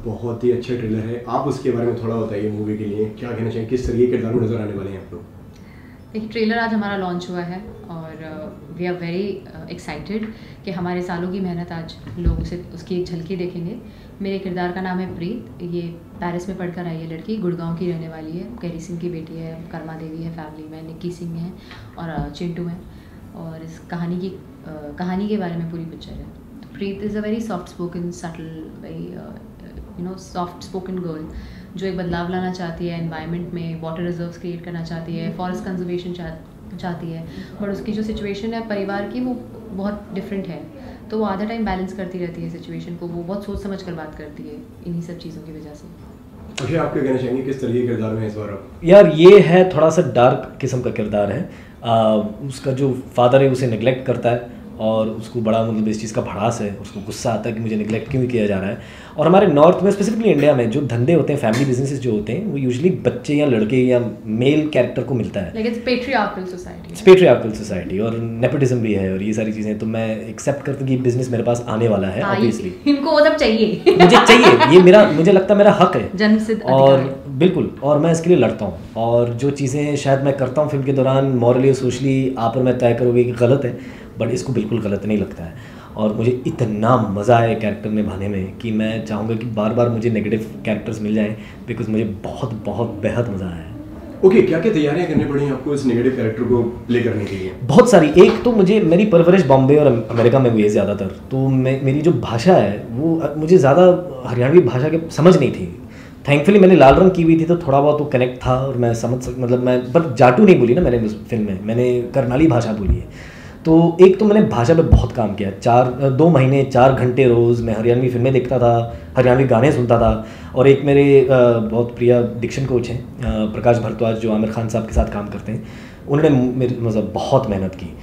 बहुत ही अच्छा ट्रेलर है, आप उसके बारे में थोड़ा बताइए। मूवी के लिए क्या कहना चाहिए, किस तरीके के किरदार में नजर आने वाले हैं आप लोग? देखिए, ट्रेलर आज हमारा लॉन्च हुआ है और वी आर वेरी एक्साइटेड कि हमारे सालों की मेहनत आज लोग उसे उसकी एक झलकी देखेंगे। मेरे किरदार का नाम है प्रीत। ये पेरिस में पढ़कर आई है लड़की, गुड़गांव की रहने वाली है। कैरी सिंह की बेटी है, कर्मा देवी है फैमिली में, निक्की सिंह है और चिंटू है। और इस कहानी के बारे में पूरी पिक्चर है। Preet is a very soft spoken, subtle, very soft spoken girl जो एक बदलाव लाना चाहती है एनवायरनमेंट में, वाटर रिजर्व्स क्रिएट करना चाहती है, फॉरेस्ट कंजर्वेशन चाहती है। बट उसकी जो सिचुएशन है परिवार की वो बहुत डिफरेंट है, तो वो आधा टाइम बैलेंस करती रहती है सिचुएशन को। वो बहुत सोच समझ कर बात करती है इन्हीं सब चीज़ों की वजह से। अक्षय, आप क्या कहना चाहेंगे, किस तरीके के किरदार में इस बार आप? यार ये है थोड़ा सा डार्क किस्म का किरदार है। उसका जो फादर है उसे नेग्लेक्ट करता है और उसको बड़ा मतलब इस चीज़ का भड़ास है, उसको गुस्सा आता है कि मुझे नेग्लेक्ट क्यों किया जा रहा है। और हमारे नॉर्थ में स्पेसिफिकली इंडिया में जो धंधे होते हैं, फैमिली बिजनेसेस जो होते हैं, वो यूजुअली बच्चे या लड़के या मेल कैरेक्टर को मिलता है। Like it's patriarchal society और नेपोटिज्म भी है और ये सारी चीज़ें। तो मैं एक्सेप्ट करता हूँ कि बिजनेस मेरे पास आने वाला है ऑब्वियसली। इनको वो सब चाहिए मुझे चाहिए, ये मुझे लगता है मेरा हक है जन्मसिद्ध और अधिकार। बिल्कुल, और मैं इसके लिए लड़ता हूँ। और जो चीज़ें शायद मैं करता हूँ फिल्म के दौरान मॉरली और सोशली आप और मैं तय करोगे कि गलत है, बट इसको बिल्कुल गलत नहीं लगता है। और मुझे इतना मज़ा आया कैरेक्टर निभाने में कि मैं चाहूँगा कि बार बार मुझे नेगेटिव कैरेक्टर्स मिल जाएं, बिकॉज मुझे बहुत बहुत बेहद मज़ा आया है। ओके, क्या क्या तैयारियां करनी पड़ी आपको इस नेगेटिव कैरेक्टर को प्ले करने के लिए? बहुत सारी। एक तो मेरी परवरिश बॉम्बे और अमेरिका में हुई है ज़्यादातर, तो मेरी जो भाषा है वो मुझे ज़्यादा हरियाणवी भाषा के समझ नहीं थी। थैंकफुली मैंने लाल रंग की हुई थी तो थोड़ा बहुत वो कनेक्ट था और मैं मतलब मैं पर जाटू नहीं बोली ना मैंने उस फिल्म में, मैंने करनाली भाषा बोली है। तो एक तो मैंने भाषा पे बहुत काम किया। 2 महीने 4 घंटे रोज़ मैं हरियाणवी फिल्में देखता था, हरियाणवी गाने सुनता था। और एक मेरे बहुत प्रिय डिक्शन कोच हैं प्रकाश भारद्वाज, जो आमिर खान साहब के साथ काम करते हैं, उन्होंने मेरे मतलब बहुत मेहनत की।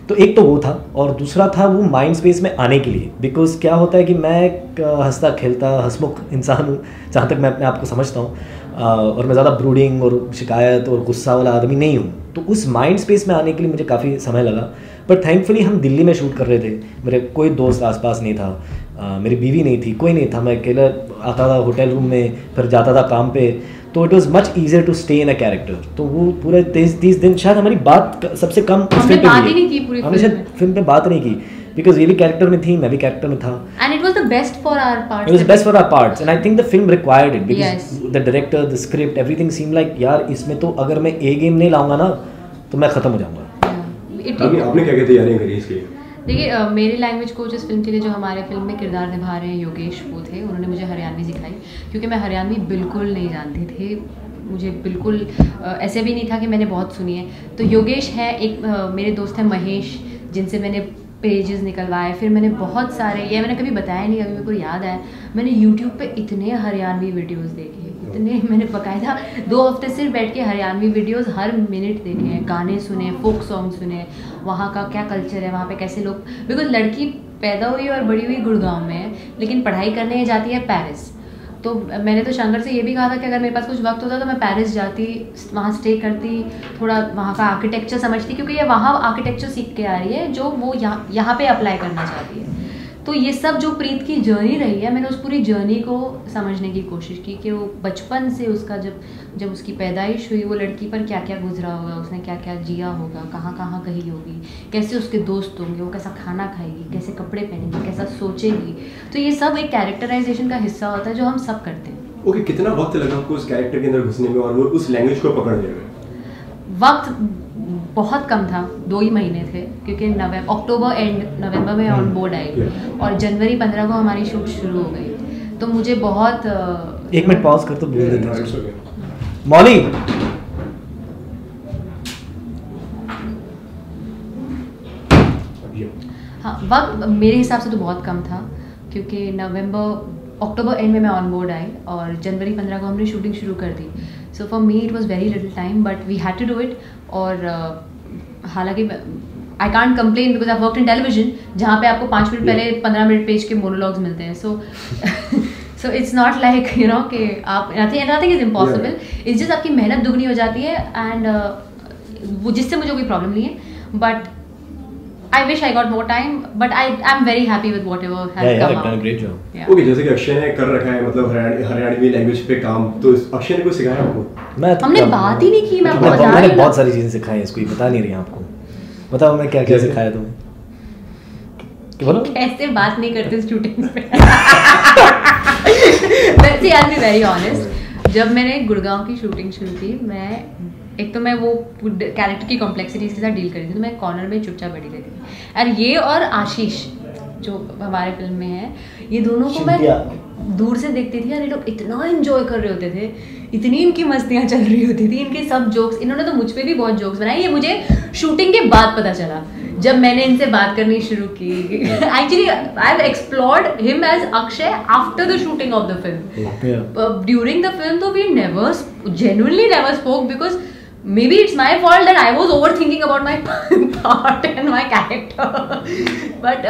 तो एक तो वो था, और दूसरा था वो माइंड स्पेस में आने के लिए। बिकॉज क्या होता है कि मैं एक हंसता खेलता हंसमुख इंसान हूँ जहाँ तक मैं अपने आप को समझता हूँ, और मैं ज़्यादा ब्रूडिंग और शिकायत और गुस्सा वाला आदमी नहीं हूँ। तो उस माइंड स्पेस में आने के लिए मुझे काफ़ी समय लगा। बट थैंकफुली हम दिल्ली में शूट कर रहे थे, मेरे कोई दोस्त आसपास नहीं था, मेरी बीवी नहीं थी, कोई नहीं था, मैं अकेला आता था होटल रूम में, फिर जाता था काम पे। तो it was much easier to stay in a character. तो वो पूरे 30 दिन शायद हमारी बात सबसे कम हमने बात ही नहीं की पूरी फिल्म पे बात नहीं की, बिकॉज ये भी कैरेक्टर में थी, मैं भी कैरेक्टर में था। And it was the best for our parts. It was best for our parts and I think the film required it, because the director, the script, everything seem like यार इसमें तो अगर मैं ए गेम नहीं लाऊंगा ना तो मैं खत्म हो जाऊंगा। आपने क्या क्या तैयारियां करी इसके लिए? देखिए, मेरे लैंग्वेज कोच इस फिल्म के लिए जो हमारे फिल्म में किरदार निभा रहे हैं योगेश, वो थे। उन्होंने मुझे हरियाणवी सिखाई क्योंकि मैं हरियाणवी बिल्कुल नहीं जानती थी। मुझे बिल्कुल ऐसे भी नहीं था कि मैंने बहुत सुनी है। तो योगेश है, एक मेरे दोस्त हैं महेश, जिनसे मैंने पेजेस निकलवाए। फिर मैंने बहुत सारे, ये मैंने कभी बताया नहीं, अभी मेरे को याद आया, मैंने यूट्यूब पे इतने हरियाणवी वीडियोस देखे, इतने मैंने बकायदा 2 हफ्ते सिर्फ बैठ के हरियाणवी वीडियोस हर मिनट देखे हैं, गाने सुने, फोक सॉन्ग सुने, वहाँ का क्या कल्चर है, वहाँ पे कैसे लोग। बिकॉज लड़की पैदा हुई और बड़ी हुई गुड़गांव में है, लेकिन पढ़ाई करने जाती है पेरिस। तो मैंने तो शंकर से ये भी कहा था कि अगर मेरे पास कुछ वक्त होता तो मैं पेरिस जाती, वहाँ स्टे करती, थोड़ा वहाँ का आर्किटेक्चर समझती, क्योंकि ये वहाँ आर्किटेक्चर सीख के आ रही है जो वो यहाँ पे अप्लाई करना चाहती है। तो ये सब जो प्रीत की जर्नी रही है, मैंने उस पूरी जर्नी को समझने की कोशिश की कि वो बचपन से उसका जब उसकी पैदाइश हुई, वो लड़की पर क्या क्या गुजरा होगा, उसने क्या क्या जिया होगा, कहाँ कहाँ गई होगी, कैसे उसके दोस्त होंगे, वो कैसा खाना खाएगी, कैसे कपड़े पहनेगी, कैसा सोचेगी। तो ये सब एक कैरेक्टराइजेशन का हिस्सा होता है जो हम सब करते हैं। ओके, कितना वक्त लगा आपको उस कैरेक्टर के अंदर घुसने में और वो उस लैंग्वेज को पकड़ने में? वक्त बहुत कम था, 2 ही महीने थे, क्योंकि अक्टूबर एंड नवंबर में ऑन बोर्ड आई और जनवरी 15 को हमारी शूट शुरू हो गई। तो मुझे बहुत 1 मिनट पॉज कर तो बोल देते हैं मौली। हाँ, वक्त मेरे हिसाब से तो बहुत कम था, क्योंकि अक्टूबर एंड में मैं ऑन बोर्ड आई और जनवरी 15 को हमने शूटिंग शुरू कर दी। So for me it was very little time, but we had to do it. और हालांकि I can't complain because I worked in television, जहाँ पे आपको 5 मिनट पहले 15 मिनट पेज के मोनोलॉग्स मिलते हैं। So it's not like you no कि आप nothing is impossible, it's just आपकी मेहनत दुगनी हो जाती है। एंड वो जिससे मुझे कोई प्रॉब्लम नहीं है, but I wish I got more time, but I'm very happy with whatever has Yeah, come you've done a out. great job. Yeah. Okay, जैसे कि अक्षय ने कर रखा है मतलब हरियाणवी लैंग्वेज पे काम, तो अक्षय ने कुछ सिखाया आपको? मैं हमने बात ही नहीं की, मैं आपको बता मैंने रही हूँ। बहुत सारी चीजें सिखाई हैं, इसको ये बता नहीं रही आपको। बताओ मैं क्या क्या जैसे? सिखाया तुम्हें? बोलो। कैसे बात नहीं करते शूटिंग पे? See, I'll be very honest. जब मैंने गुड़गांव की शूटिंग शुरू की, एक तो मैं वो कैरेक्टर की कॉम्प्लेक्सिटीज के साथ डील कर रही थी, तो मैं कॉर्नर में चुपचाप बैठी रहती थी। और ये और आशीष जो हमारे फिल्म में है, ये दोनों को मैं दूर से देखती थी, यार ये लोग इतना एंजॉय कर रहे होते थे, इतनी इनकी मस्तियाँ चल रही होती थी, इनके सब जोक्स, इन्होंने तो मुझ पे भी बहुत जोक्स बनाए। ये मुझे शूटिंग के बाद पता चला, जब मैंने इनसे बात करनी शुरू की। Actually I have explored him as Akshay after the shooting of the film. During the film तो we never genuinely never spoke, because maybe it's my fault that I was overthinking about my part and my character. But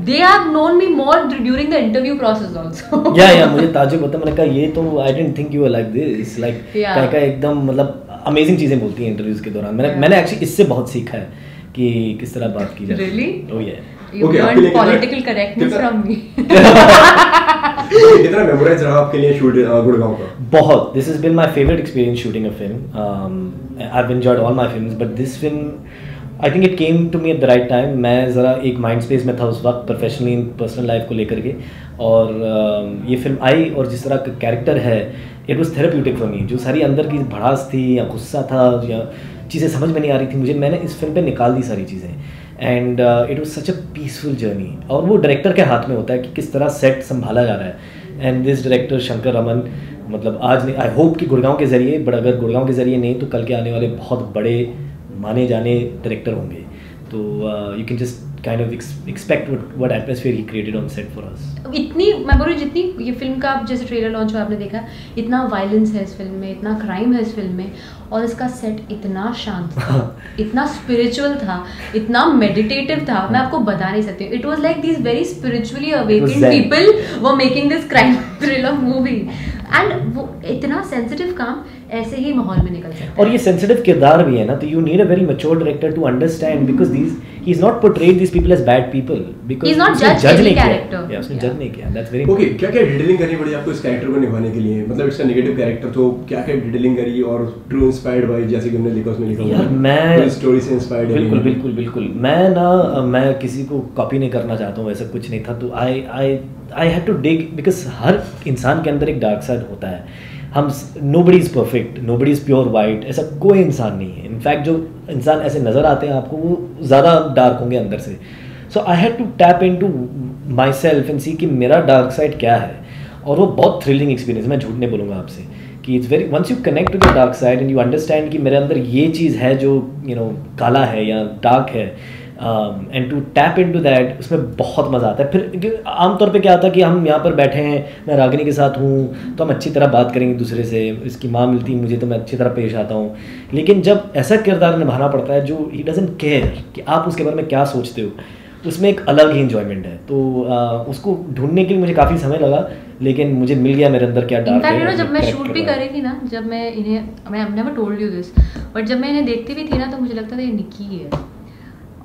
they have known me more during the interview process also. या मुझे ताजुब होता, मैंने कहा ये तो I didn't think you were like this, like क्या एकदम मतलब अमेजिंग चीजें बोलती हैं इंटरव्यूज के दौरान। मैंने एक्चुअली इससे बहुत सीखा है कि किस तरह बात की जाती है। Really? Oh yeah. You learned political correctness from me. कितना मेमोराइज रहा आपके लिए शूट गुड़गांव का? बहुत। This has been my favorite experience shooting a film. I've enjoyed all my films, but this film, I think it came to me at the right time. मैं ज़रा एक mind space में था उस वक्त, प्रोफेशनली पर्सनल लाइफ को लेकर के, और ये फिल्म आई और जिस तरह का कैरेक्टर है, it was therapeutic for me. जो सारी अंदर की भड़ास थी या गुस्सा था या चीज़ें समझ में नहीं आ रही थी मुझे, मैंने इस फिल्म पे निकाल दी सारी चीज़ें, and it was such a peaceful journey. और वो डायरेक्टर के हाथ में होता है कि किस तरह सेट संभाला जा रहा है। And this director Shankar Raman, मतलब आज नहीं, आई होप कि गुड़गांव के ज़रिए, बट अगर गुड़गांव के ज़रिए नहीं तो कल के आने वाले बहुत बड़े माने जाने डायरेक्टर होंगे। तो you can just kind of expect what atmosphere he created on set for us. इतनी मैं बोल रही हूँ, जितनी ये फिल्म का जैसे ट्रेलर लॉन्च हुआ आपने देखा, इतना वायलेंस है इस फिल्म में, इतना क्राइम है इस फिल्म में, और इसका सेट इतना शांत था, इतना स्पिरिचुअल था, इतना मेडिटेटिव था, मैं आपको बता नहीं सकती। It was like these very spiritually awakened people were making this crime thriller movie, and वो इतना सेंसिटिव काम ऐसे ही माहौल में निकल सकता है। और ये सेंसिटिव किरदार भी है ना, तो you need a very mature director to understand, because these he is not portrayed these people as bad people, because He's not judged every character. या उसने जज नहीं किया। दैट्स वेरी ओके, क्या क्या डिटेलिंग करनी पड़ी आपको इस कैरेक्टर को निभाने के लिए? मतलब इसका नेगेटिव कैरेक्टर, तो क्या क्या डिटेलिंग करी, और ट्रू इंस्पायर्ड बाय, जैसे कि हमने लिखा उसमें लिखा यार मैं स्टोरी से इंस्पायर्ड है। बिल्कुल मैं किसी को कॉपी नहीं करना चाहता हूँ, वैसा कुछ नहीं था। तो I had to dig, because हर इंसान के अंदर एक डार्क साइड होता है। हम nobody is perfect, nobody is pure white, ऐसा कोई इंसान नहीं है। इनफैक्ट जो इंसान ऐसे नज़र आते हैं आपको, वो ज़्यादा डार्क होंगे अंदर से। So I had to tap into myself and see कि मेरा डार्क साइड क्या है, और वो बहुत थ्रिलिंग एक्सपीरियंस, मैं झूठ नहीं बोलूँगा आपसे, कि it's very, once you connect to the dark side and you understand कि मेरे अंदर ये चीज़ है जो काला है या डार्क है, and to tap into that, उसमें बहुत मज़ा आता है। फिर आमतौर पे क्या आता है कि हम यहाँ पर बैठे हैं, मैं रागिनी के साथ हूँ तो हम अच्छी तरह बात करेंगे दूसरे से, इसकी माँ मिलती है मुझे तो मैं अच्छी तरह पेश आता हूँ। लेकिन जब ऐसा किरदार निभाना पड़ता है जो ही डजंट केयर कि आप उसके बारे में क्या सोचते हो, उसमें एक अलग ही इन्जॉयमेंट है। तो उसको ढूंढने के लिए मुझे काफ़ी समय लगा, लेकिन मुझे मिल गया मेरे अंदर क्या डार्क है। जब मैं शूट भी कर रही थी ना, जब मैं इन्हें, मैं I never told you this, but जब मैं इन्हें देखती भी थी ना, तो मुझे लगता था ये निक्की है,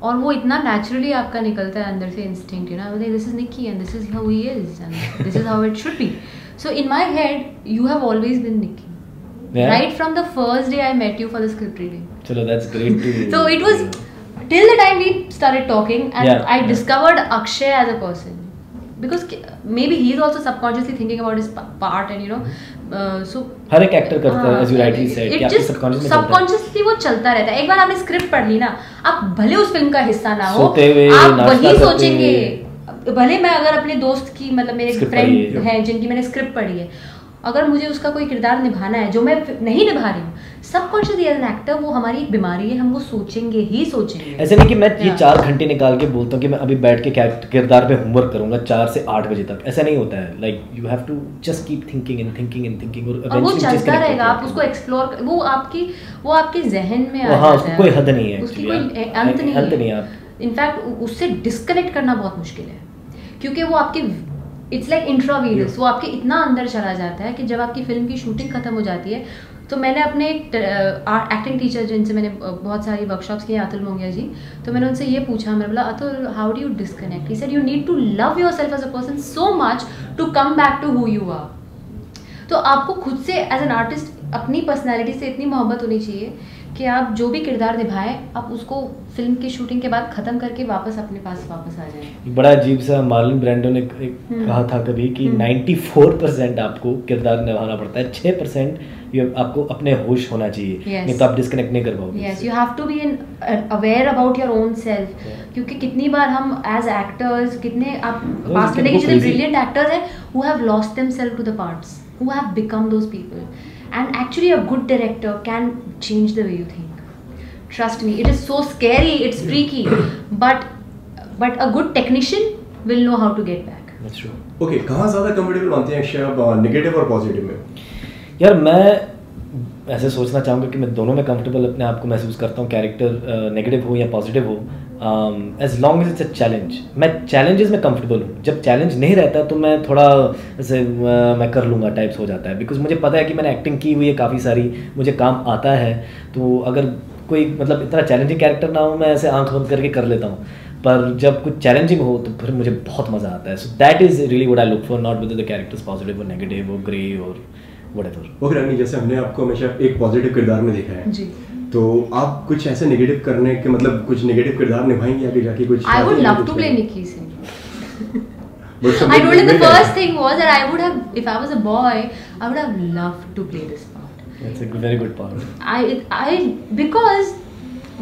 और वो इतना नेचुरली आपका निकलता है अंदर से instinct, you know, this is Nikki and this is how he is and this is how it should be. So in my head you have always been Nikki, right from the first day I met you for the script reading. चलो that's great too. So it was till the time we started talking, and I discovered Akshay as a person, because maybe he is also subconsciously thinking about his part, and you know, so हर एक actor करता है, as you rightly said, कि आपके subconsciously वो चलता रहता है। एक बार आपने स्क्रिप्ट पढ़ ली ना, आप भले उस फिल्म का हिस्सा ना हो, आप वही सोचेंगे। भले मैं अगर अपने दोस्त की, मतलब मेरे फ्रेंड हैं जिनकी मैंने स्क्रिप्ट पढ़ी है, अगर मुझे उसका कोई किरदार निभाना है जो मैं नहीं निभा रही हूँ, सबकॉन्शियसली एज एन एक्टर वो हमारी एक बीमारी है, हम वो सोचेंगे ही सोचेंगे। ऐसे नहीं कि मैं ये 4 घंटे निकाल के बोलता हूँ कि मैं अभी बैठ के किरदार पे होमवर्क करूंगा 4 से 8 बजे तक, ऐसा नहीं होता है। Like you have to just keep thinking and thinking and thinking, और वो चलता रहेगा। आप उसको एक्सप्लोर, वो आपके जहन में आ जाता है। हाँ, उसको कोई हद नहीं है, उसकी कोई अंत नहीं है। इनफैक्ट उससे डिस्कनेक्ट करना बहुत मुश्किल है, क्योंकि वो आपके, इट्स लाइक इंट्रावीनस, वो आपके इतना अंदर चला जाता है कि जब आपकी फिल्म की शूटिंग खत्म हो जाती है, तो तो मैंने अपने एक्टिंग टीचर जिनसे मैंने बहुत सारी वर्कशॉप्स किए, अतुल मोंगिया जी, तो मैंने उनसे ये पूछा, मैंने बोला Atul how do you disconnect? He said you need to love yourself as a person so much to come back to who you are. तो आपको खुद से एज एन आर्टिस्ट अपनी पर्सनैलिटी से इतनी मोहब्बत होनी चाहिए कि आप जो भी किरदार निभाएं आप उसको फिल्म की शूटिंग के बाद ख़त्म करके वापस अपने पास वापस आ जाएं। बड़ा अजीब सा मार्लन ब्रैंडो ने कहा था कभी कि 94% आपको किरदार निभाना पड़ता है, 6% आपको अपने होश होना चाहिए, नहीं तो आप डिस्कनेक्ट नहीं कर पाओगे। Yes, you have to be aware about your own self, क्योंकि कितनी बार हम एज एक्टर्स कितने आप पास में देखें जितने ब्रिलियंट एक्टर्स हैं who have lost themselves to the parts, who have become those people, and actually a good director can change the way you think. Trust me, it is so scary, it's freaky, but a good technician will know how to get back. That's true. Okay, कहाँ ज़्यादा comfortable मानते हैं अक्षय आप negative और positive में? यार मैं ऐसे सोचना चाहूँगा कि मैं दोनों में कंफर्टेबल अपने आप को महसूस करता हूँ, कैरेक्टर नेगेटिव हो या पॉजिटिव हो, as long as it's a challenge. मैं चैलेंजेस में कंफर्टेबल हूँ, जब चैलेंज नहीं रहता तो मैं थोड़ा ऐसे मैं कर लूँगा टाइप्स हो जाता है, बिकॉज मुझे पता है कि मैंने एक्टिंग की हुई है काफ़ी सारी, मुझे काम आता है। तो अगर कोई मतलब इतना चैलेंजिंग कैरेक्टर ना हो, मैं ऐसे आंख बंद करके कर लेता हूँ, पर जब कुछ चैलेंजिंग हो तो फिर मुझे बहुत मज़ा आता है। So that is really what I look for, not with the characters positive और नेगेटिव और ग्रे और व्हाटएवर। ओके रानी, जैसे हमने आपको हमेशा एक पॉजिटिव किरदार में देखा है जी, तो आप कुछ ऐसे नेगेटिव करने के मतलब कुछ नेगेटिव किरदार निभाएंगे आगे जाके कुछ? I would love to play Nikki Singh. I told him the first thing was that I would have, if I was a boy, I would have loved to play this part. That's a very good part. Because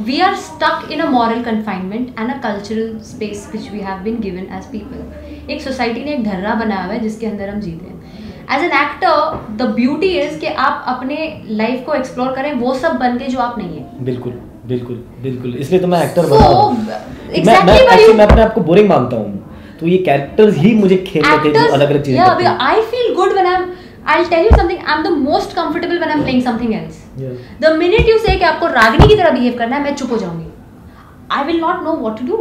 we are stuck in a moral confinement and a cultural space which we have been given as people. एक society ने एक ढर्रा बनाया हुआ है जिसके अंदर हम जीते हैं। As an actor the beauty is कि आप अपने लाइफ को एक्सप्लोर करें वो सब बन के जो आप नहीं है। बिल्कुल बिल्कुल बिल्कुल, इसलिए तो मैं एक्टर So, बना हूं। exactly मैं अपने आप को बोरिंग मानता हूँ, तो ये कैरेक्टर्स ही मुझे खेल लेते हैं जो अलग अलग चीजें करते हैं। I feel good when I'll tell you something, I'm the most comfortable when I'm playing something else. The minute you say कि आपको रागिनी की तरह बिहेव करना है, मैं चुप हो जाऊंगी। I will not know what to do.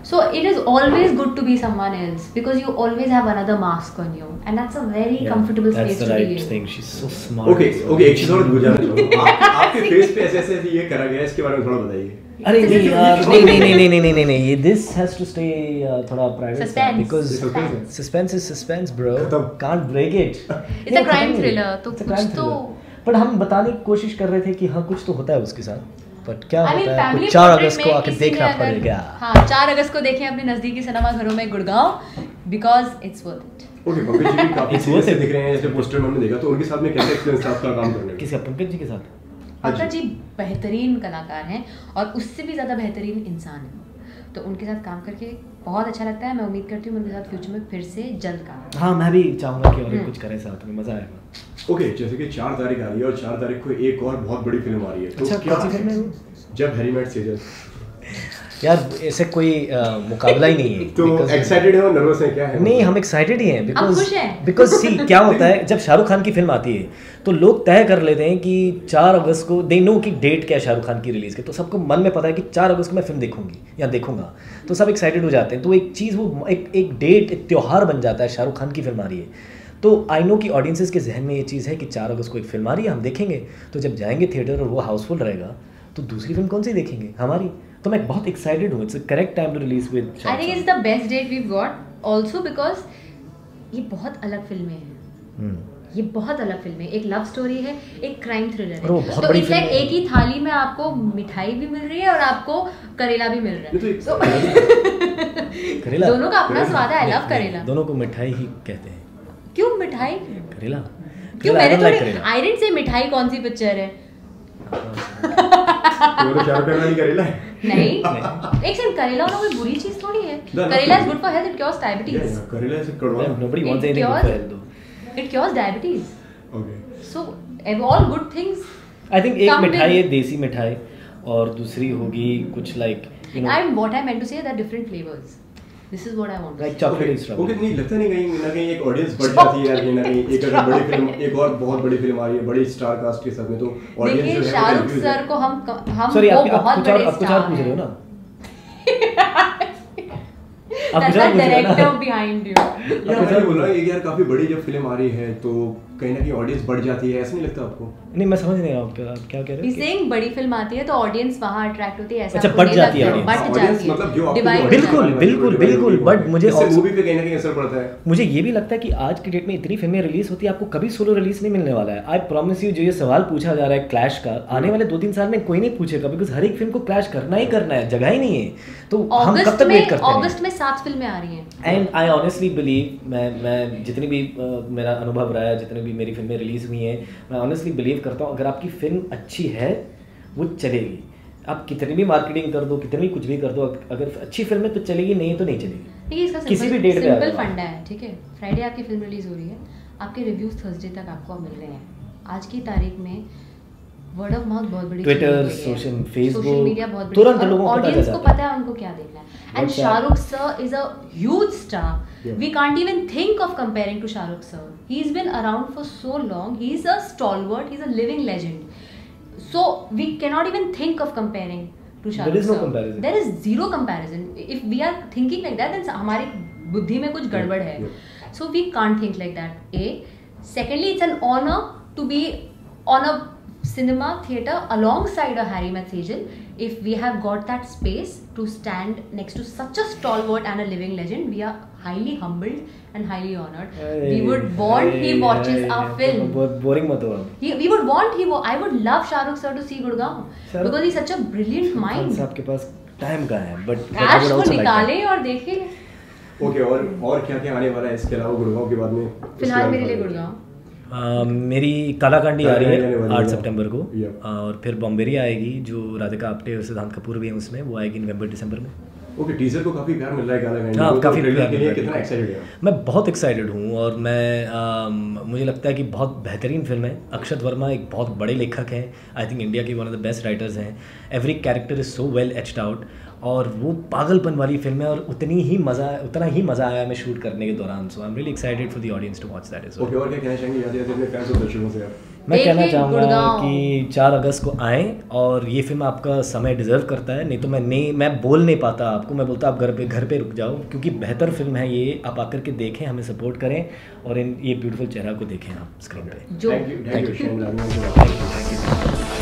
So it is always good to be someone else because you always have another mask on you, and that's a very comfortable space to be in. That's the right thing. She's so smart. Okay, एक चीज और गुजारना चाहूँगा। आपके face पे ऐसे ये करा गया है, इसके बारे में थोड़ा बताइए। अरे नहीं यार, नहीं, ये this has to stay थोड़ा private Suspense. because suspense is suspense, bro. Can't break it. It's a crime thriller, तो कुछ तो पर हम बताने की कोशिश कर रहे थे कि हाँ कुछ तो होता है उसके साथ, बट क्या I mean, होता है family कुछ 4 portrait अगस्त को में आके किसी ने देखना अगर- पड़ेगा। हाँ, 4 अगस्त को देखें अपने नजदीकी सिनेमा घरों में Gurgaon, because it's worth it. Okay, Pankaj ji भी काफी It's सीरियस worth it. दिख रहे हैं, जैसे पोस्टर में हमने देखा, तो उनके साथ में कैसा एक्सपीरियंस था आपका काम करने का? किसी पंकज जी के साथ? पंकज जी बेहतरीन कलाकार हैं और उससे भी ज़्यादा बेहतरीन इंसान हैं, तो उनके साथ काम करके बहुत अच्छा लगता है। मैं उम्मीद करती हूँ उनके साथ फ्यूचर में फिर से जल्द काम। हाँ, मैं भी चाहूँगा कि और कुछ करें साथ में, मज़ा आएगा। ओके, जैसे कि 4 तारीख आ रही है और 4 तारीख को एक और बहुत बड़ी फिल्म आ रही है, तो अच्छा, क्या कौन सी फिल्म है वो? जब हैरी मेट सेजल। यार ऐसे कोई मुकाबला ही नहीं है। तो एक्साइटेड है और नर्वस है, क्या है? नहीं, हम एक्साइटेड ही हैं हम खुश हैं। बिकॉज सी क्या होता है जब शाहरुख खान की फिल्म आती है तो लोग तय कर लेते हैं कि 4 अगस्त को दे नो कि डेट क्या है शाहरुख खान की रिलीज़ के, तो सबको मन में पता है कि 4 अगस्त को मैं फिल्म देखूंगी या देखूंगा, तो सब एक्साइटेड हो जाते हैं। तो एक चीज़ वो एक डेट, एक त्यौहार बन जाता है, शाहरुख खान की फिल्म आ रही है। तो आई नो कि ऑडियंसेस के जहन में ये चीज़ है कि 4 अगस्त को एक फिल्म आ रही है, हम देखेंगे। तो जब जाएंगे थिएटर और वो हाउसफुल रहेगा तो दूसरी फिल्म कौन सी देखेंगे? हमारी। तो मैं बहुत एक्साइटेड हूँ। It's a correct time to release with. I think it's the best date we got also because ये बहुत अलग फिल्में हैं। ये बहुत अलग फिल्में, एक लव स्टोरी है, एक क्राइम थ्रिलर है, तो इट्स लाइक एक ही थाली में आपको मिठाई भी मिल रही है और आपको करेला भी मिल रहा है। So, करेला दोनों का अपना स्वाद है। आई लव करेला। दोनों को मिठाई ही कहते हैं। क्यों मिठाई? करेला क्यों? मैंने थोड़ी आई डिडंट से मिठाई कौन सी पिक्चर है। वो तो शाहरुख खान वाली करेला है। नहीं, एक सेकंड, करेला होना कोई बुरी चीज थोड़ी है। Karela is good for health, it cures diabetes. करेला से कड़वा। Nobody wants anything for health though. It cures diabetes. Okay, so all good things. I think एक मिठाई है देसी मिठाई और दूसरी होगी कुछ like you know what I meant to say that different flavours. This is what I want. Like chocolate is okay, नहीं लगता नहीं कहीं ना कहीं एक ऑडियंस बढ़ जाती है यार, कहीं ना कहीं एक अगर बड़ी फिल्म, एक और बहुत बड़ी फिल्म आ रही है बड़ी स्टार कास्ट के साथ में, तो ऑडियंस जो है देखिए शाहरुख सर को हम सॉरी वो आप बहुत कुछ बड़े और पूछ रहे हो ना? That's the director behind you. यार मैं बोल रहा हूँ यार काफी बड़ी जब फिल्म आ रही है तो कहीं ना कहीं ऑडियंस बढ़ जाती है, ऐसा नहीं लगता आपको? नहीं, मैं समझ नहीं रहा हूँ क्या क्या कह रहे He's saying बड़ी फिल्म आती है तो ऑडियंस वहाँ अट्रैक्ट होती है, ऐसा अच्छा, आपको बढ़ नहीं जाती है लगता? audience। बढ़ जाती है, मतलब जो आपको divide हो बिल्कुल, जाती है। बिल्कुल, बिल्कुल, but मुझे इससे also- मूवी पे कहीं ना कहीं असर पड़ता है। मुझे ये भी लगता है कि आज की डेट में इतनी फिल्में रिलीज होती है, आपको कभी सोलो रिलीज नहीं मिलने वाला है। आई प्रॉमिस यू, जो ये सवाल पूछा जा रहा है क्लैश का, आने वाले 2-3 साल में कोई नहीं पूछेगा, बिकॉज हर एक फिल्म को क्लैश करना ही करना है, जगह ही नहीं है। तो हम कब तक वेट करते हैं? अगस्त में 7 फिल्में आ रही हैं। एंड आई ऑनेस्टली बिलीव, मैं जितनी भी मेरा अनुभव रहा है, जितनी भी मेरी फिल्में रिलीज हुई हैं, मैं ऑनेस्टली बिलीव करता हूँ अगर आपकी फिल्म अच्छी है वो चलेगी। आप कितनी भी मार्केटिंग कर दो, कितनी भी कुछ भी कर दो, अगर अच्छी फिल्म है तो चलेगी, नहीं तो नहीं चलेगी। देखिए इसका किसी भी डेट पे सिंपल फंडा है, ठीक है? फ्राइडे आपकी फिल्म रिलीज हो रही है, आपके रिव्यूज थर्सडे तक आपको मिल रहे हैं। आज की तारीख में वर्ड ऑफ माउथ बहुत बड़ी ट्विटर, सोशल, फेसबुक, मीडिया बहुत बड़ी, तुरंत लोगों को ऑडियंस पता को चलता पता है उनको क्या देखना है। And Shahrukh sir is a huge star, we can't even think of comparing to Shahrukh sir. He is been around for so long, he is a stalwart, he is a living legend, so we can not even think of comparing to Shahrukh There is no sir. comparison. There is zero comparison. If we are thinking like that, then हमारी बुद्धि में कुछ गड़बड़ है। So we can't think like that. A. Secondly, it's an honor to be on a cinema theater alongside a Harry Met Sejal. If we have got that space to stand next to such a stalwart and a living legend, we are highly humbled and highly honored. We would want he watches our film. बहुत boring मत हो आप। We would want I would love Shahrukh sir to see Gurgaon because he's such a brilliant mind. आपके पास time का है, but cash को निकाले और देखे। ओके, और क्या क्या आने वाला है इसके अलावा गुड़गांव के बाद में? फिलहाल मेरे लिए गुड़गांव मेरी कालाकांडी आ रही है 8 है। सितंबर को, Yeah. और फिर बॉम्बेरी आएगी जो राधिका आप्टे और सिद्धांत कपूर भी हैं उसमें, वो आएगी नवंबर-दिसंबर में। ओके, टीजर को काफी प्यार मिल रहा है कालाकांडी। हाँ, काफी ट्रेलर प्यार के मिल लिए रहा है। कितना एक्साइटेड है? मैं बहुत एक्साइटेड हूँ, और मुझे लगता है कि बहुत बेहतरीन फिल्म है। अक्षत वर्मा एक बहुत बड़े लेखक हैं, आई थिंक इंडिया के one of the best writers हैं। Every character is so well etched out, और वो पागलपन वाली फिल्म है, और उतना ही मज़ा आया हमें शूट करने के दौरान। So I am really excited for the audience to watch that as well. Okay, और क्या कहना चाहेंगे याद अपने फैंस और दर्शकों से आप? मैं कहना देखिए चाहूँगा गुड़गांव। कि 4 अगस्त को आएँ, और ये फिल्म आपका समय डिजर्व करता है। नहीं तो मैं बोल नहीं पाता आपको, मैं बोलता आप घर पे रुक जाओ, क्योंकि बेहतर फिल्म है ये। आप आकर के देखें, हमें सपोर्ट करें, और ये ब्यूटीफुल चेहरा को देखें आप स्क्रीन पे। जो thank you Shane Raghavan.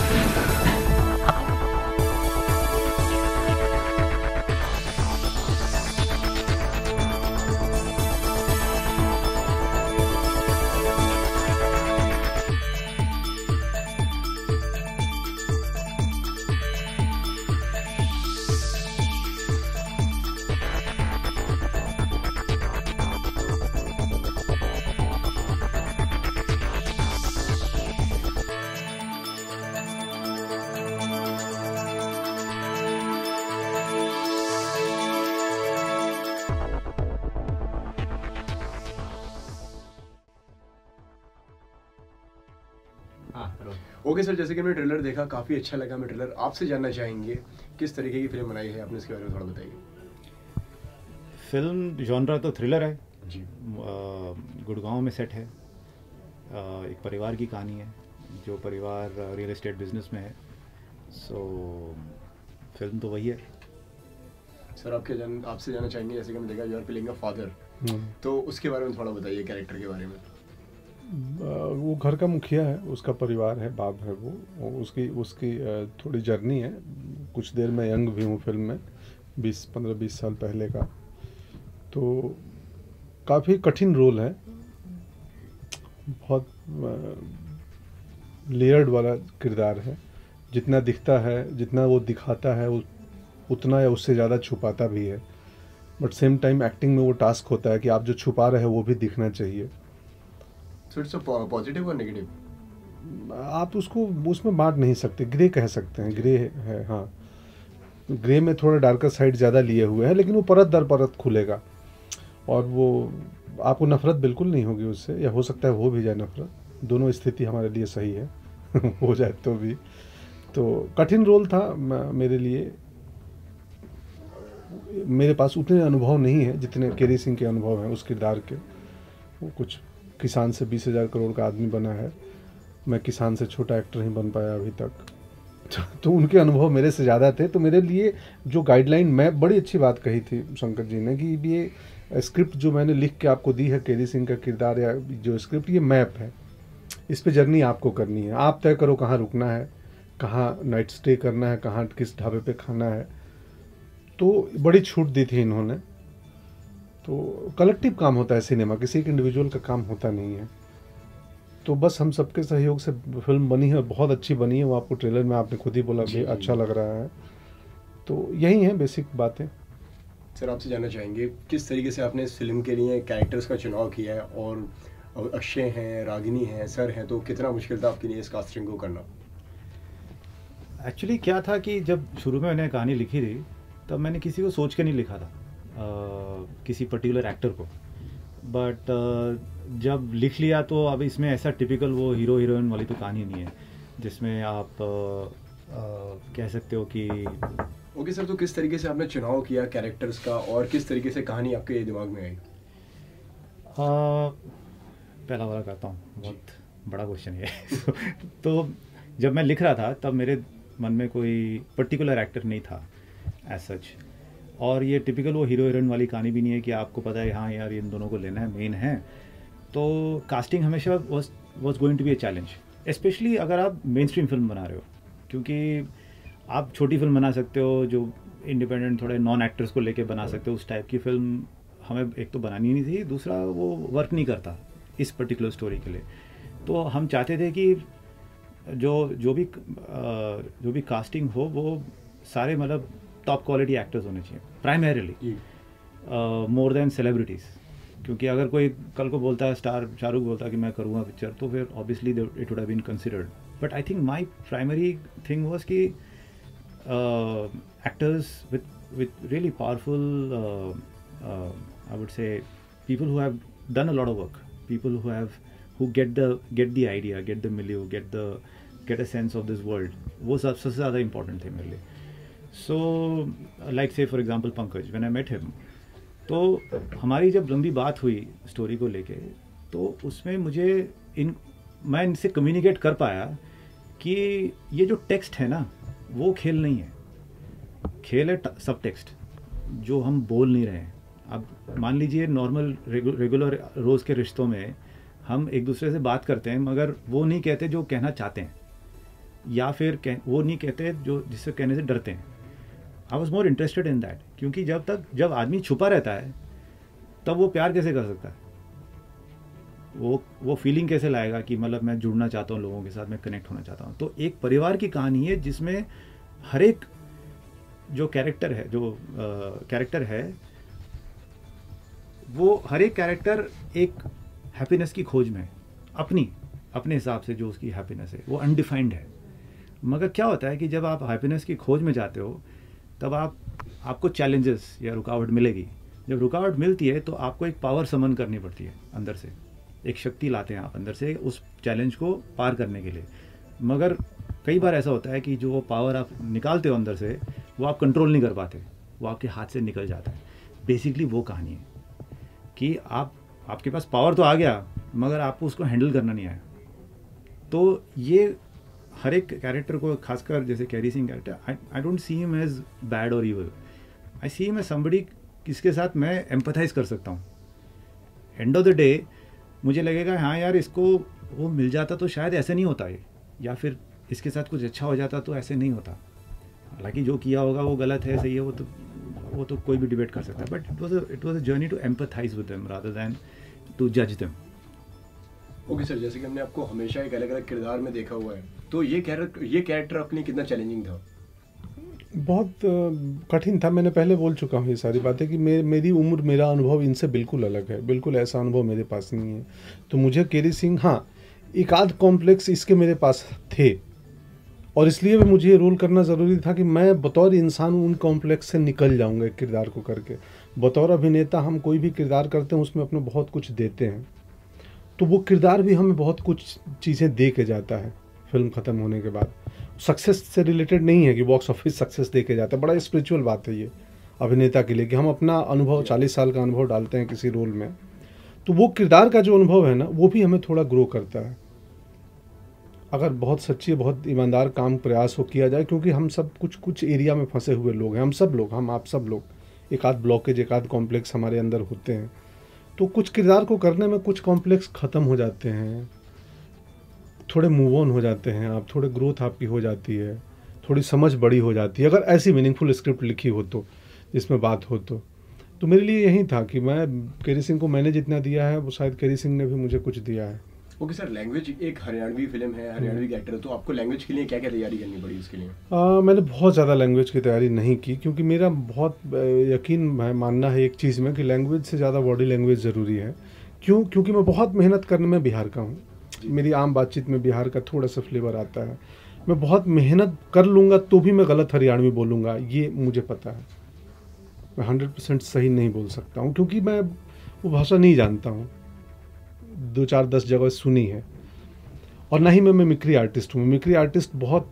Okay sir, जैसे कि मैंने ट्रेलर देखा, काफ़ी अच्छा लगा हमें ट्रेलर। आपसे जानना चाहेंगे किस तरीके की फिल्म बनाई है आपने, इसके बारे में थोड़ा बताइए। फिल्म जॉनरा तो थ्रिलर है जी। गुड़गांव में सेट है। एक परिवार की कहानी है, जो परिवार रियल एस्टेट बिजनेस में है। सो फिल्म तो वही है। सर आपसे जानना चाहेंगे, जैसे कि हमने देखा you are playing a father, तो उसके बारे में थोड़ा बताइए, कैरेक्टर के बारे में। वो घर का मुखिया है, उसका परिवार है, बाप है वो, उसकी थोड़ी जर्नी है। कुछ देर मैं यंग भी हूँ फिल्म में, 15-20 साल पहले का। तो काफ़ी कठिन रोल है, बहुत लेयर्ड वाला किरदार है। जितना दिखता है, जितना वो दिखाता है, उतना या उससे ज़्यादा छुपाता भी है। बट सेम टाइम एक्टिंग में वो टास्क होता है कि आप जो छुपा रहे हैं वो भी दिखना चाहिए। सो इट्स पॉजिटिव और नेगेटिव? आप उसको उसमें बांट नहीं सकते, ग्रे कह सकते हैं, ग्रे है। हाँ, ग्रे में थोड़ा डार्कर साइड ज़्यादा लिए हुए हैं, लेकिन वो परत दर परत खुलेगा, और वो आपको नफरत बिल्कुल नहीं होगी उससे, या हो सकता है हो भी जाए नफरत। दोनों स्थिति हमारे लिए सही है हो जाए तो भी। तो कठिन रोल था मेरे लिए। मेरे पास उतने अनुभव नहीं है जितने केरी सिंह के अनुभव हैं उस किरदार के। वो कुछ किसान से 20,000 करोड़ का आदमी बना है, मैं किसान से छोटा एक्टर नहीं बन पाया अभी तक। तो उनके अनुभव मेरे से ज़्यादा थे। तो मेरे लिए जो गाइडलाइन, मैं बड़ी अच्छी बात कही थी शंकर जी ने, कि ये स्क्रिप्ट जो मैंने लिख के आपको दी है, केरी सिंह का किरदार या जो स्क्रिप्ट, ये मैप है। इस पे जर्नी आपको करनी है, आप तय करो कहाँ रुकना है, कहाँ नाइट स्टे करना है, कहाँ किस ढाबे पे खाना है। तो बड़ी छूट दी थी इन्होंने। तो कलेक्टिव काम होता है सिनेमा, किसी एक इंडिविजुअल का काम होता नहीं है। तो बस हम सबके सहयोग से फिल्म बनी है, बहुत अच्छी बनी है। वो आपको ट्रेलर में आपने खुद ही बोला कि अच्छा लग रहा है। तो यही है बेसिक बातें। सर आपसे जानना चाहेंगे किस तरीके से आपने इस फिल्म के लिए कैरेक्टर्स का चुनाव किया है, और अक्षय हैं, रागिनी हैं, सर हैं, तो कितना मुश्किल था आपके लिए इस कास्टिंग को करना? एक्चुअली क्या था कि जब शुरू में मैंने कहानी लिखी थी तब मैंने किसी को सोच के नहीं लिखा था, किसी पर्टिकुलर एक्टर को। बट जब लिख लिया तो अब इसमें ऐसा टिपिकल वो हीरो हीरोइन वाली तो कहानी नहीं है जिसमें आप कह सकते हो कि ओके सर, तो किस तरीके से आपने चुनाव किया कैरेक्टर्स का, और किस तरीके से कहानी आपके दिमाग में आई? पहला वाला करता हूँ, बहुत बड़ा क्वेश्चन है। तो जब मैं लिख रहा था तब मेरे मन में कोई पर्टिकुलर एक्टर नहीं था एज सच, और ये टिपिकल वो हीरो हीरोइन वाली कहानी भी नहीं है कि आपको पता है हाँ यार इन दोनों को लेना है, मेन है। तो कास्टिंग हमेशा was going to be a challenge, especially अगर आप मेन स्ट्रीम फिल्म बना रहे हो, क्योंकि आप छोटी फिल्म बना सकते हो जो इंडिपेंडेंट थोड़े नॉन एक्टर्स को लेके बना सकते हो। उस टाइप की फिल्म हमें एक तो बनानी नहीं थी, दूसरा वो वर्क नहीं करता इस पर्टिकुलर स्टोरी के लिए। तो हम चाहते थे कि जो भी कास्टिंग हो वो सारे मतलब टॉप क्वालिटी एक्टर्स होने चाहिए प्राइमरीली, मोर देन सेलिब्रिटीज़। क्योंकि अगर कोई कल को बोलता है स्टार शाहरुख बोलता है कि मैं करूँगा पिक्चर, तो फिर obviously it would have been considered. But I think my primary thing was कि actors with really powerful I would say people who have done a lot of work, people who get the idea, get the milieu, get a sense of this world, वो सबसे ज़्यादा important थे मेरे लिए। So like say for example Pankaj, when I met him, तो हमारी जब लंबी बात हुई स्टोरी को लेके, तो उसमें मैं इनसे कम्युनिकेट कर पाया कि ये जो टेक्स्ट है ना वो खेल नहीं है, खेल है सब टेक्स्ट जो हम बोल नहीं रहे हैं। अब मान लीजिए नॉर्मल रेगुलर रोज़ के रिश्तों में हम एक दूसरे से बात करते हैं मगर वो नहीं कहते जो कहना चाहते हैं, या फिर वो नहीं कहते जो जिससे कहने से डरते हैं। I was more interested in that, क्योंकि जब आदमी छुपा रहता है तब वो प्यार कैसे कर सकता है, वो फीलिंग कैसे लाएगा कि मतलब मैं जुड़ना चाहता हूँ लोगों के साथ, मैं कनेक्ट होना चाहता हूँ। तो एक परिवार की कहानी है जिसमें हर एक जो कैरेक्टर है वो हर एक कैरेक्टर एक हैप्पीनेस की खोज में अपने हिसाब से जो उसकी हैप्पीनेस है वो अनडिफाइंड है। मगर क्या होता है कि जब आप हैप्पीनेस की खोज में जाते हो तब आपको चैलेंजेस या रुकावट मिलेगी। जब रुकावट मिलती है तो आपको एक पावर समन करनी पड़ती है, अंदर से एक शक्ति लाते हैं आप अंदर से उस चैलेंज को पार करने के लिए। मगर कई बार ऐसा होता है कि जो पावर आप निकालते हो अंदर से वो आप कंट्रोल नहीं कर पाते, वो आपके हाथ से निकल जाता है। बेसिकली वो कहानी है कि आपके पास पावर तो आ गया मगर आपको उसको हैंडल करना नहीं आया। तो ये हर एक कैरेक्टर को, खासकर जैसे कैरी Singh character, I don't see him as bad और evil, I see him as somebody किसके साथ मैं एम्पैथाइज कर सकता हूँ। एंड ऑफ द डे मुझे लगेगा हाँ यार इसको वो मिल जाता तो शायद ऐसे नहीं होता है, या फिर इसके साथ कुछ अच्छा हो जाता तो ऐसे नहीं होता। हालांकि जो किया होगा वो गलत है, सही है, वो तो कोई भी डिबेट कर सकता है। But it was a journey to empathise with them rather than to जज देम। ओके सर, जैसे कि हमने आपको हमेशा एक अलग अलग किरदार में देखा हुआ है, तो ये कैरेक्टर अपने कितना चैलेंजिंग था? बहुत कठिन था। मैंने पहले बोल चुका हूँ ये सारी बातें कि मेरी उम्र, मेरा अनुभव इनसे बिल्कुल अलग है, बिल्कुल ऐसा अनुभव मेरे पास नहीं है। तो मुझे कैरी सिंह, हाँ एक आध कॉम्प्लेक्स इसके मेरे पास थे, और इसलिए भी मुझे ये रोल करना ज़रूरी था कि मैं बतौर इंसान उन कॉम्प्लेक्स से निकल जाऊँगा एक किरदार को करके। बतौर अभिनेता हम कोई भी किरदार करते हैं उसमें अपने बहुत कुछ देते हैं, तो वो किरदार भी हमें बहुत कुछ चीज़ें दे के जाता है फिल्म ख़त्म होने के बाद। सक्सेस से रिलेटेड नहीं है कि बॉक्स ऑफिस सक्सेस दे के जाता है, बड़ा स्पिरिचुअल बात है ये अभिनेता के लिए कि हम अपना अनुभव, 40 साल का अनुभव डालते हैं किसी रोल में। तो वो किरदार का जो अनुभव है ना वो भी हमें थोड़ा ग्रो करता है, अगर बहुत सच्ची, बहुत ईमानदार काम प्रयास हो किया जाए। क्योंकि हम सब कुछ एरिया में फंसे हुए लोग हैं, आप सब लोग एक आध ब्लॉकेज, एक आध कॉम्प्लेक्स हमारे अंदर होते हैं। तो कुछ किरदार को करने में कुछ कॉम्प्लेक्स ख़त्म हो जाते हैं, थोड़े मूव ऑन हो जाते हैं आप, थोड़े ग्रोथ आपकी हो जाती है, थोड़ी समझ बड़ी हो जाती है, अगर ऐसी मीनिंगफुल स्क्रिप्ट लिखी हो तो, जिसमें बात हो तो मेरे लिए यही था कि मैं केरी सिंह को मैंने जितना दिया है वो शायद केरी सिंह ने भी मुझे कुछ दिया है। ओके सर, लैंग्वेज एक हरियाणवी फिल्म है, हरियाणवी एक्टर है, तो आपको लैंग्वेज के लिए क्या क्या तैयारी करनी पड़ी उसके लिए? मैंने बहुत ज़्यादा लैंग्वेज की तैयारी नहीं की, क्योंकि मेरा बहुत यकीन है, मानना है एक चीज़ में कि लैंग्वेज से ज़्यादा बॉडी लैंग्वेज ज़रूरी है। क्योंकि मैं बहुत मेहनत करने में बिहार का हूँ, मेरी आम बातचीत में बिहार का थोड़ा सा फ्लेवर आता है। मैं बहुत मेहनत कर लूँगा तो भी मैं गलत हरियाणवी बोलूँगा, ये मुझे पता है। मैं 100% सही नहीं बोल सकता हूँ, क्योंकि मैं वो भाषा नहीं जानता हूँ, 2-4-10 जगह सुनी है। और ना ही मैं मिमिक्री आर्टिस्ट हूँ। मिमिक्री आर्टिस्ट बहुत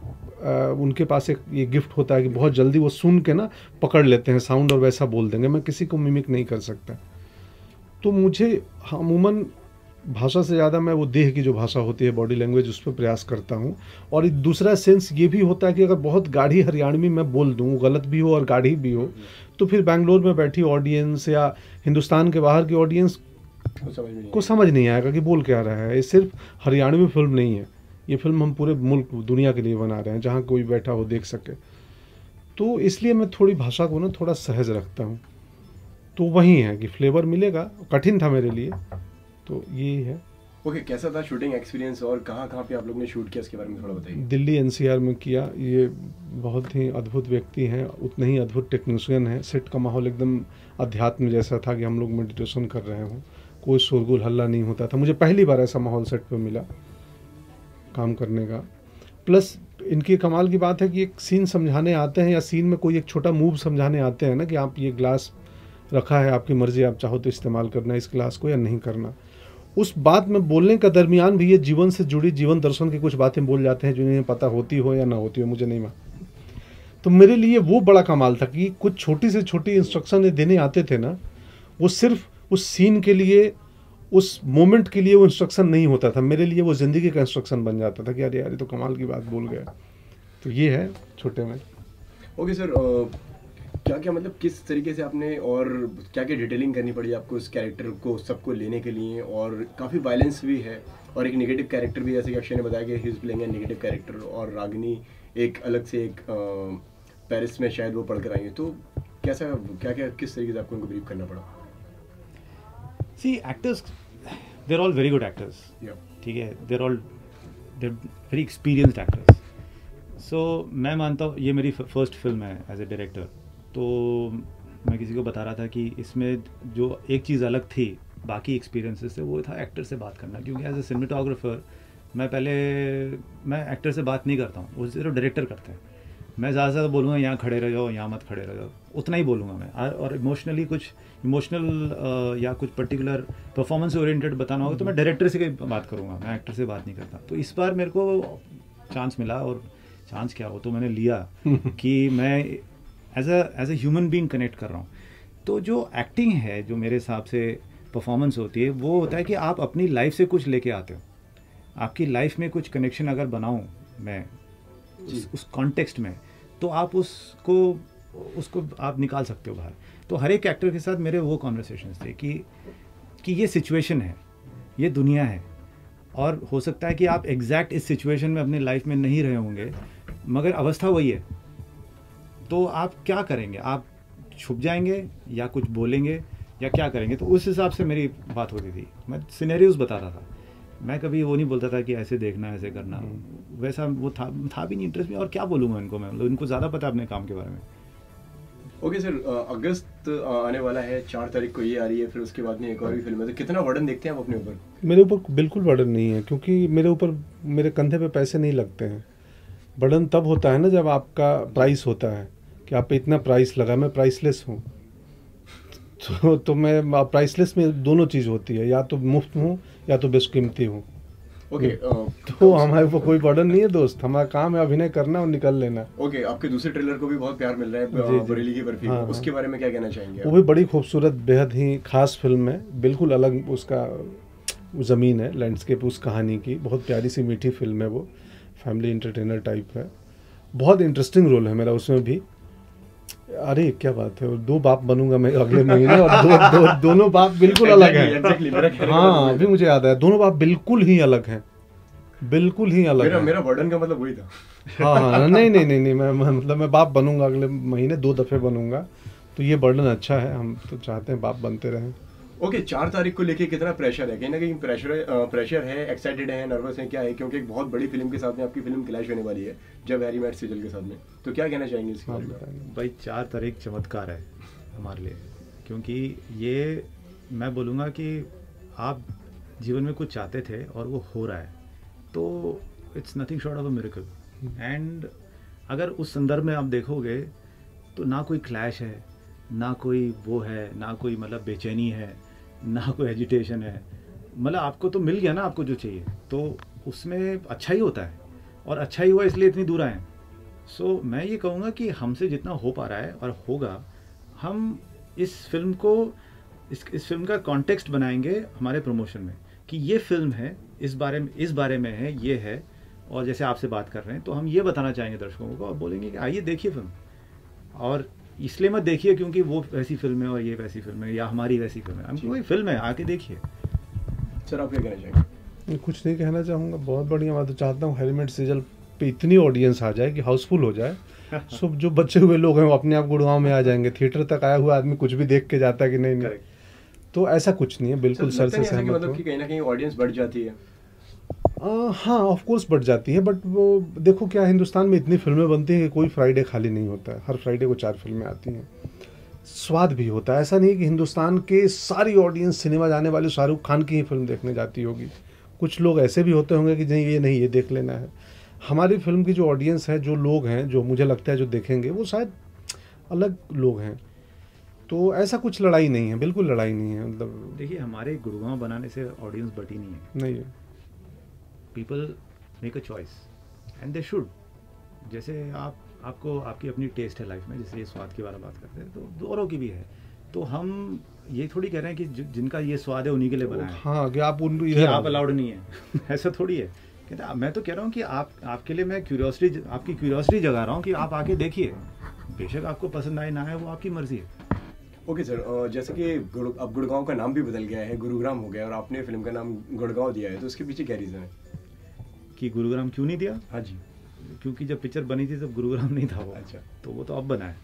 उनके पास एक ये गिफ्ट होता है कि बहुत जल्दी वो सुन के ना पकड़ लेते हैं साउंड और वैसा बोल देंगे। मैं किसी को मिमिक नहीं कर सकता। तो मुझे अमूमन भाषा से ज़्यादा मैं वो देह की जो भाषा होती है, बॉडी लैंग्वेज, उस पर प्रयास करता हूँ। और एक दूसरा सेंस ये भी होता है कि अगर बहुत गाढ़ी हरियाणवी मैं बोल दूँ, गलत भी हो और गाढ़ी भी हो, तो फिर बेंगलोर में बैठी ऑडियंस या हिंदुस्तान के बाहर की ऑडियंस को समझ नहीं आएगा कि बोल क्या रहा है। ये सिर्फ हरियाणवी फिल्म नहीं है, ये फिल्म हम पूरे मुल्क दुनिया के लिए बना रहे हैं, जहाँ कोई बैठा हो देख सके। तो इसलिए मैं थोड़ी भाषा को ना थोड़ा सहज रखता हूँ। तो वही है कि फ्लेवर मिलेगा। कठिन था मेरे लिए, तो ये है। ओके, कैसा था शूटिंग एक्सपीरियंस और कहाँ कहाँ पे आप लोग ने शूट किया, इसके बारे में थोड़ा बताइए। दिल्ली NCR में किया। ये बहुत ही अद्भुत व्यक्ति हैं, उतने ही अद्भुत टेक्नीशियन हैं। सेट का माहौल एकदम अध्यात्म जैसा था कि हम लोग मेडिटेशन कर रहे हों, कोई शोरगुल हल्ला नहीं होता था। मुझे पहली बार ऐसा माहौल सेट पे मिला काम करने का। प्लस इनकी कमाल की बात है कि एक सीन समझाने आते हैं या सीन में कोई एक छोटा मूव समझाने आते हैं ना, कि आप ये ग्लास रखा है, आपकी मर्जी, आप चाहो तो इस्तेमाल करना इस ग्लास को या नहीं करना। उस बात में बोलने का दरमियान भी ये जीवन से जुड़ी, जीवन दर्शन की कुछ बातें बोल जाते हैं जो इन्हें पता होती हो या ना होती हो, मुझे नहीं मालूम। तो मेरे लिए वो बड़ा कमाल था कि कुछ छोटी से छोटी इंस्ट्रक्शन देने आते थे ना, वो सिर्फ उस सीन के लिए, उस मोमेंट के लिए वो इंस्ट्रक्शन नहीं होता था, मेरे लिए वो ज़िंदगी का इंस्ट्रक्शन बन जाता था कि अरे यार ये तो कमाल की बात बोल गया। तो ये है छोटे में। ओके सर, क्या क्या मतलब किस तरीके से आपने और क्या क्या डिटेलिंग करनी पड़ी आपको इस कैरेक्टर को सबको लेने के लिए? और काफ़ी वायलेंस भी है और एक नेगेटिव कैरेक्टर भी, जैसे कि अक्षय ने बताया कि he is playing a negative character, और रागिनी एक अलग से एक पेरिस में शायद वो पढ़ कर आई है। तो कैसा, क्या क्या किस तरीके से आपको उनको ब्रीफ करना पड़ा? See, actors, they're all very good actors. Yeah. ठीक है, they're very experienced actors. So मैं मानता हूँ ये मेरी फर्स्ट फिल्म है एज ए डायरेक्टर। तो मैं किसी को बता रहा था कि इसमें जो एक चीज़ अलग थी बाकी एक्सपीरियंसेस से, वो था एक्टर से बात करना। क्योंकि एज ए सिनेमेटोग्राफर मैं एक्टर से बात नहीं करता हूँ, वो सिर्फ डायरेक्टर करते हैं। मैं ज़्यादा से ज़्यादा बोलूँगा यहाँ खड़े रह जाओ, यहाँ मत खड़े रह जाओ, उतना ही बोलूँगा मैं। और इमोशनली कुछ इमोशनल या कुछ पर्टिकुलर परफॉर्मेंस ओरिएंटेड बताना होगा तो मैं डायरेक्टर से बात करूँगा, मैं एक्टर से बात नहीं करता। तो इस बार मेरे को चांस मिला, और चांस क्या हो तो मैंने लिया कि मैं as a human being connect कर रहा हूँ। तो जो एक्टिंग है, जो मेरे हिसाब से परफॉर्मेंस होती है, वो होता है कि आप अपनी लाइफ से कुछ लेके आते हो। आपकी लाइफ में कुछ कनेक्शन अगर बनाऊँ मैं उस कॉन्टेक्स्ट में, तो आप उसको आप निकाल सकते हो बाहर। तो हर एक एक्टर के साथ मेरे वो कॉन्वर्सेशंस थे कि ये सिचुएशन है, ये दुनिया है, और हो सकता है कि आप एग्जैक्ट इस सिचुएशन में अपनी लाइफ में नहीं रहे होंगे, मगर अवस्था वही है। तो आप क्या करेंगे? आप छुप जाएंगे या कुछ बोलेंगे या क्या करेंगे? तो उस हिसाब से मेरी बात होती थी। मैं सिनेरियोज बताता था, मैं कभी वो नहीं बोलता था कि ऐसे देखना, ऐसे करना, वैसा वो था भी नहीं इंटरेस्ट में। और क्या बोलूँगा इनको मैं, मतलब इनको ज़्यादा पता है अपने काम के बारे में। ओके सर, अगस्त आने वाला है, 4 तारीख को ये आ रही है, फिर उसके बाद में एक और भी फिल्म है। तो कितना बर्डन देखते हैं आप अपने ऊपर? मेरे ऊपर बिल्कुल बर्डन नहीं है, क्योंकि मेरे ऊपर, मेरे कंधे पे पैसे नहीं लगते हैं। बर्डन तब होता है ना जब आपका प्राइस होता है कि आप पे इतना प्राइस लगा। मैं प्राइसलेस हूँ, तो मैं प्राइसलेस में दोनों चीज़ होती है, या तो मुफ्त हूँ या तो बेशकीमती हूँ। ओके, तो हमारे ऊपर कोई बर्डन नहीं है दोस्त, हमारा काम है अभिनय करना और निकल लेना। ओके, आपके दूसरे ट्रेलर को भी बहुत प्यार मिल रहा है, बरेली की बर्फी। हाँ, उसके बारे में क्या कहना चाहेंगे? वो भी बड़ी खूबसूरत, बेहद ही खास फिल्म है, बिल्कुल अलग उसका ज़मीन है, लैंडस्केप उस कहानी की। बहुत प्यारी सी मीठी फिल्म है वो, फैमिली एंटरटेनर टाइप है। बहुत इंटरेस्टिंग रोल है मेरा उसमें भी। अरे क्या बात है, 2 बाप बनूंगा मैं अगले महीने, और दोनों बाप बिल्कुल अलग हैं। हाँ, अभी मुझे याद है, दोनों बाप बिल्कुल ही अलग हैं, बिल्कुल ही अलग है। मेरा बर्डन का मतलब वही था। हाँ, नहीं, मैं बाप बनूंगा, अगले महीने 2 दफ़े बनूंगा, तो ये बर्डन अच्छा है, हम तो चाहते हैं बाप बनते रहें। ओके, 4 तारीख को लेके कितना प्रेशर है? कहीं ना कहीं प्रेशर है, एक्साइटेड है, नर्वस है, क्या है? क्योंकि एक बहुत बड़ी फिल्म के साथ में आपकी फिल्म क्लैश होने वाली है जब हैरी मेट सेजल के साथ में, तो क्या कहना चाहेंगे इसके बारे में? भाई 4 तारीख चमत्कार है हमारे लिए, क्योंकि ये मैं बोलूँगा कि आप जीवन में कुछ चाहते थे और वो हो रहा है, तो it's nothing short of a miracle. And अगर उस संदर्भ में आप देखोगे तो ना कोई क्लैश है, ना कोई वो है, ना कोई मतलब बेचैनी है, ना कोई एजिटेशन है, मतलब आपको तो मिल गया ना आपको जो चाहिए, तो उसमें अच्छा ही होता है, और अच्छा ही हुआ इसलिए इतनी दूर आए। सो मैं ये कहूँगा कि हमसे जितना हो पा रहा है और होगा, हम इस फिल्म को इस फिल्म का कॉन्टेक्स्ट बनाएंगे हमारे प्रमोशन में कि ये फिल्म है, इस बारे में है, ये है, और जैसे आपसे बात कर रहे हैं तो हम ये बताना चाहेंगे दर्शकों को और बोलेंगे कि आइए देखिए फिल्म, और इसलिए मत देखिए क्योंकि वो वैसी फिल्म है और ये वैसी फिल्म है या हमारी वैसी फिल्म है, हमको वही फिल्म है, आके देखिए। सर आप क्या कहना चाहेंगे? कुछ नहीं कहना चाहूँगा, बहुत बढ़िया। मैं तो चाहता हूँ हैरी मेट सेजल पे इतनी ऑडियंस आ जाए कि हाउसफुल हो जाए। सब जो बचे हुए लोग हैं वो अपने आप गुड़गांव में आ जाएंगे। थिएटर तक आया हुआ आदमी कुछ भी देख के जाता है कि नहीं, तो ऐसा कुछ नहीं है, बिल्कुल सर से सहमत हूं। मतलब कि कहीं ना कहीं ऑडियंस बढ़ जाती है। हाँ, ऑफ कोर्स बढ़ जाती है, बट वो देखो क्या, हिंदुस्तान में इतनी फिल्में बनती हैं कि कोई फ्राइडे खाली नहीं होता है, हर फ्राइडे को 4 फिल्में आती हैं। स्वाद भी होता है, ऐसा नहीं है कि हिंदुस्तान के सारी ऑडियंस सिनेमा जाने वाली शाहरुख खान की ही फिल्म देखने जाती होगी। कुछ लोग ऐसे भी होते होंगे कि नहीं ये देख लेना है। हमारी फिल्म की जो ऑडियंस है, जो लोग हैं, जो मुझे लगता है जो देखेंगे, वो शायद अलग लोग हैं। तो ऐसा कुछ लड़ाई नहीं है, बिल्कुल लड़ाई नहीं है। मतलब देखिए, हमारे गुड़गांव बनाने से ऑडियंस बढ़ी नहीं है। People make a choice and they should. जैसे आपको आपकी अपनी टेस्ट है लाइफ में, जैसे ये स्वाद के बारे में बात करते हैं, तो औरों की भी है। तो हम ये थोड़ी कह रहे हैं कि जिनका ये स्वाद है उन्हीं के लिए बना है। हाँ, कि आप आप अलाउड नहीं है ऐसा थोड़ी है। कहते मैं तो कह रहा हूँ कि आपके लिए मैं आपकी क्यूरियोसिटी जगा रहा हूँ कि आप आके देखिए, बेशक आपको पसंद आए ना आए, वो आपकी मर्जी है। ओके सर, जैसे कि अब गुड़गांव का नाम भी बदल गया है, गुरुग्राम हो गया, और आपने फिल्म का नाम गुड़गांव दिया है, तो उसके पीछे क्या रीज़न है कि गुरुग्राम क्यों नहीं दिया? हाँ जी, क्योंकि जब पिक्चर बनी थी तब गुरुग्राम नहीं था वो। अच्छा, तो वो तो अब बना है।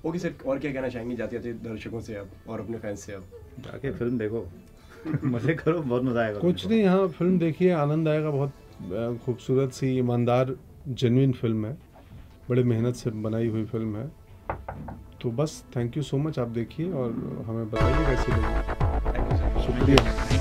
ओके सर, और क्या कहना चाहेंगे जाते जाते दर्शकों से आप और अपने फैंस से? आप जाके फिल्म देखो मजे करो, बहुत मज़ा आएगा। कुछ नहीं, यहाँ फिल्म देखिए, आनंद आएगा। बहुत खूबसूरत सी, ईमानदार, जेन्युइन फिल्म है, बड़े मेहनत से बनाई हुई फिल्म है। तो बस थैंक यू सो मच, आप देखिए और हमें बताइए कैसी लगी। शुक्रिया।